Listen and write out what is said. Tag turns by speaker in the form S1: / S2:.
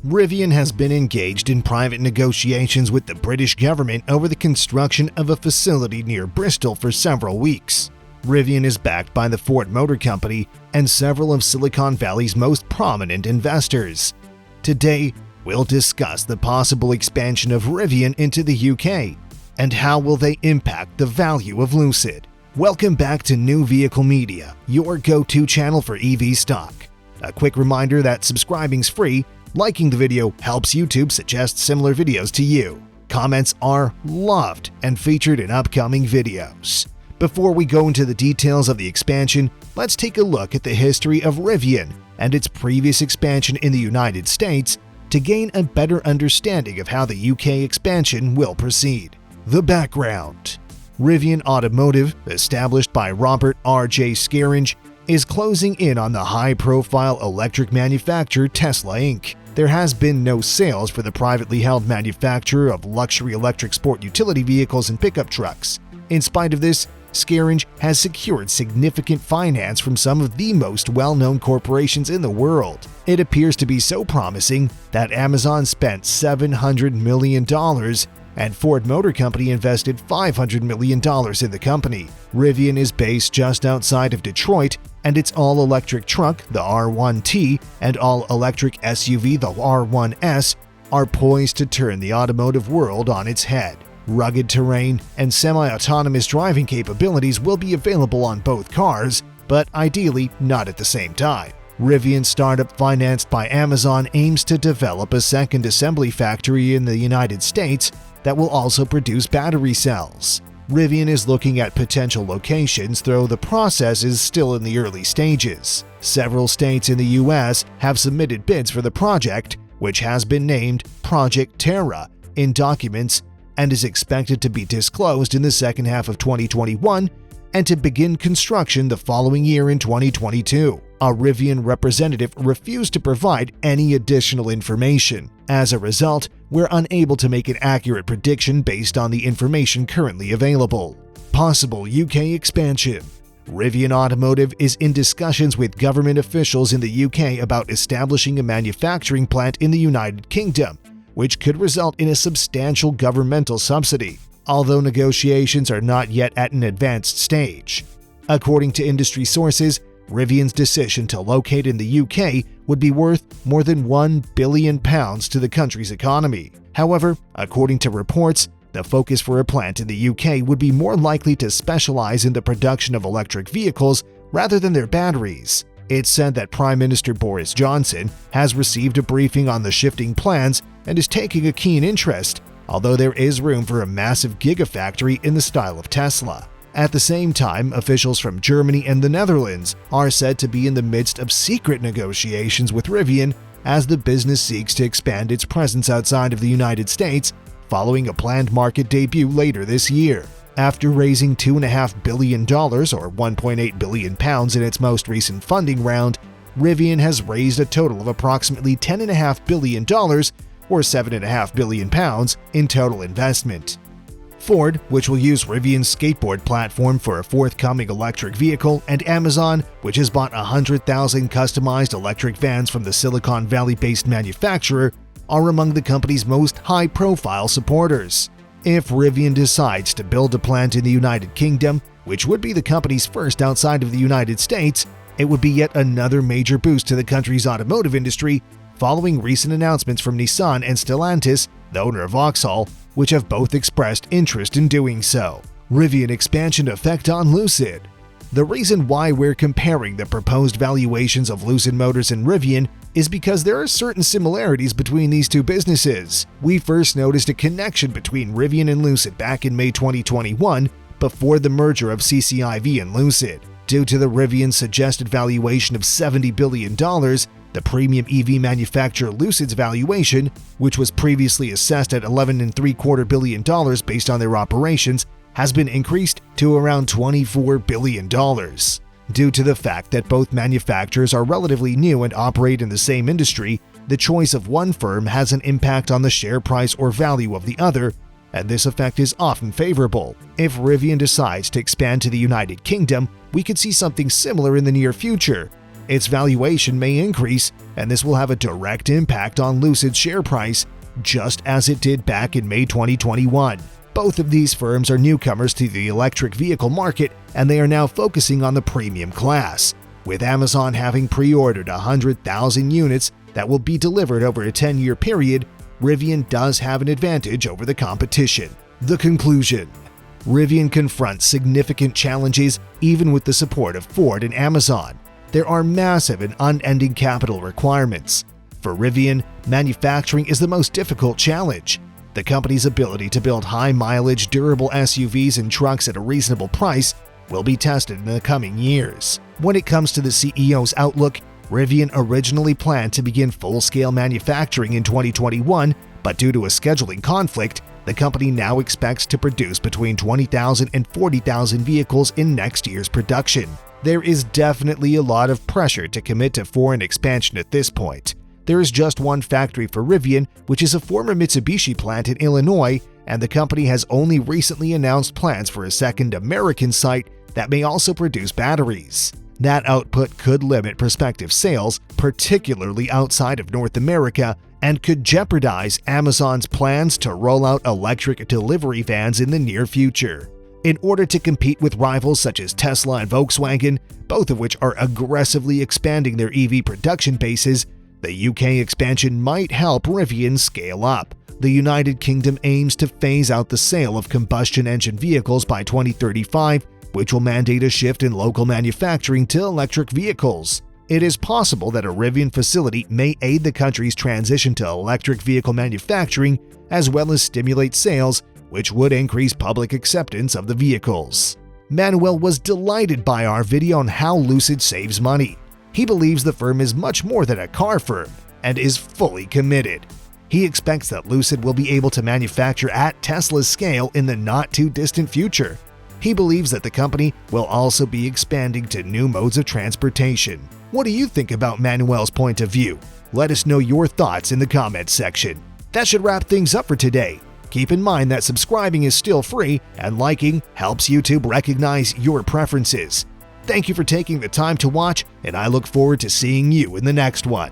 S1: Rivian has been engaged in private negotiations with the British government over the construction of a facility near Bristol for several weeks. Rivian is backed by the Ford Motor Company and several of Silicon Valley's most prominent investors. Today, we'll discuss the possible expansion of Rivian into the UK and how will they impact the value of Lucid. Welcome back to New Vehicle Media, your go-to channel for EV stock. A quick reminder that subscribing's free. Liking the video helps YouTube suggest similar videos to you. Comments are loved and featured in upcoming videos. Before we go into the details of the expansion, let's take a look at the history of Rivian and its previous expansion in the United States to gain a better understanding of how the UK expansion will proceed. The background: Rivian Automotive, established by Robert R.J. Scaringe, is closing in on the high-profile electric manufacturer Tesla Inc. There has been no sales for the privately held manufacturer of luxury electric sport utility vehicles and pickup trucks. In spite of this, Scaringe has secured significant finance from some of the most well-known corporations in the world. It appears to be so promising that Amazon spent $700 million and Ford Motor Company invested $500 million in the company. Rivian is based just outside of Detroit, and its all-electric truck, the R1T, and all-electric SUV, the R1S, are poised to turn the automotive world on its head. Rugged terrain and semi-autonomous driving capabilities will be available on both cars, but ideally not at the same time. Rivian startup financed by Amazon aims to develop a second assembly factory in the United States that will also produce battery cells. Rivian is looking at potential locations, though the process is still in the early stages. Several states in the US have submitted bids for the project, which has been named Project Terra in documents and is expected to be disclosed in the second half of 2021 and to begin construction the following year in 2022. A Rivian representative refused to provide any additional information. As a result, we're unable to make an accurate prediction based on the information currently available. Possible UK expansion: Rivian Automotive is in discussions with government officials in the UK about establishing a manufacturing plant in the United Kingdom, which could result in a substantial governmental subsidy, although negotiations are not yet at an advanced stage. According to industry sources, Rivian's decision to locate in the UK would be worth more than £1 billion to the country's economy. However, according to reports, the focus for a plant in the UK would be more likely to specialize in the production of electric vehicles rather than their batteries. It's said that Prime Minister Boris Johnson has received a briefing on the shifting plans and is taking a keen interest, although there is room for a massive gigafactory in the style of Tesla. At the same time, officials from Germany and the Netherlands are said to be in the midst of secret negotiations with Rivian as the business seeks to expand its presence outside of the United States following a planned market debut later this year. After raising $2.5 billion or £1.8 billion in its most recent funding round, Rivian has raised a total of approximately $10.5 billion or £7.5 billion in total investment. Ford, which will use Rivian's skateboard platform for a forthcoming electric vehicle, and Amazon, which has bought 100,000 customized electric vans from the Silicon Valley-based manufacturer, are among the company's most high-profile supporters. If Rivian decides to build a plant in the United Kingdom, which would be the company's first outside of the United States, it would be yet another major boost to the country's automotive industry, following recent announcements from Nissan and Stellantis, the owner of Vauxhall, which have both expressed interest in doing so. Rivian expansion effect on Lucid. The reason why we're comparing the proposed valuations of Lucid Motors and Rivian is because there are certain similarities between these two businesses. We first noticed a connection between Rivian and Lucid back in May 2021, before the merger of CCIV and Lucid. Due to the Rivian's suggested valuation of $70 billion, the premium EV manufacturer Lucid's valuation, which was previously assessed at $11.75 billion based on their operations, has been increased to around $24 billion. Due to the fact that both manufacturers are relatively new and operate in the same industry, the choice of one firm has an impact on the share price or value of the other, and this effect is often favorable. If Rivian decides to expand to the United Kingdom, we could see something similar in the near future. its valuation may increase, and this will have a direct impact on Lucid's share price, just as it did back in May 2021. Both of these firms are newcomers to the electric vehicle market, and they are now focusing on the premium class, with Amazon having pre-ordered 100,000 units that will be delivered over a 10-year period. Rivian does have an advantage over the competition. The conclusion: Rivian confronts significant challenges even with the support of Ford and Amazon. There are massive and unending capital requirements. For Rivian, manufacturing is the most difficult challenge. The company's ability to build high-mileage, durable SUVs and trucks at a reasonable price will be tested in the coming years. When it comes to the CEO's outlook, Rivian originally planned to begin full-scale manufacturing in 2021, but due to a scheduling conflict, the company now expects to produce between 20,000 and 40,000 vehicles in next year's production. There is definitely a lot of pressure to commit to foreign expansion at this point. There is just one factory for Rivian, which is a former Mitsubishi plant in Illinois, and the company has only recently announced plans for a second American site that may also produce batteries. That output could limit prospective sales, particularly outside of North America, and could jeopardize Amazon's plans to roll out electric delivery vans in the near future. In order to compete with rivals such as Tesla and Volkswagen, both of which are aggressively expanding their EV production bases, the UK expansion might help Rivian scale up. The United Kingdom aims to phase out the sale of combustion engine vehicles by 2035, which will mandate a shift in local manufacturing to electric vehicles. It is possible that a Rivian facility may aid the country's transition to electric vehicle manufacturing, as well as stimulate sales, which would increase public acceptance of the vehicles. Manuel was delighted by our video on how Lucid saves money. He believes the firm is much more than a car firm and is fully committed. He expects that Lucid will be able to manufacture at Tesla's scale in the not-too-distant future. He believes that the company will also be expanding to new modes of transportation. What do you think about Manuel's point of view? Let us know your thoughts in the comments section. That should wrap things up for today. Keep in mind that subscribing is still free, and liking helps YouTube recognize your preferences. Thank you for taking the time to watch, and I look forward to seeing you in the next one.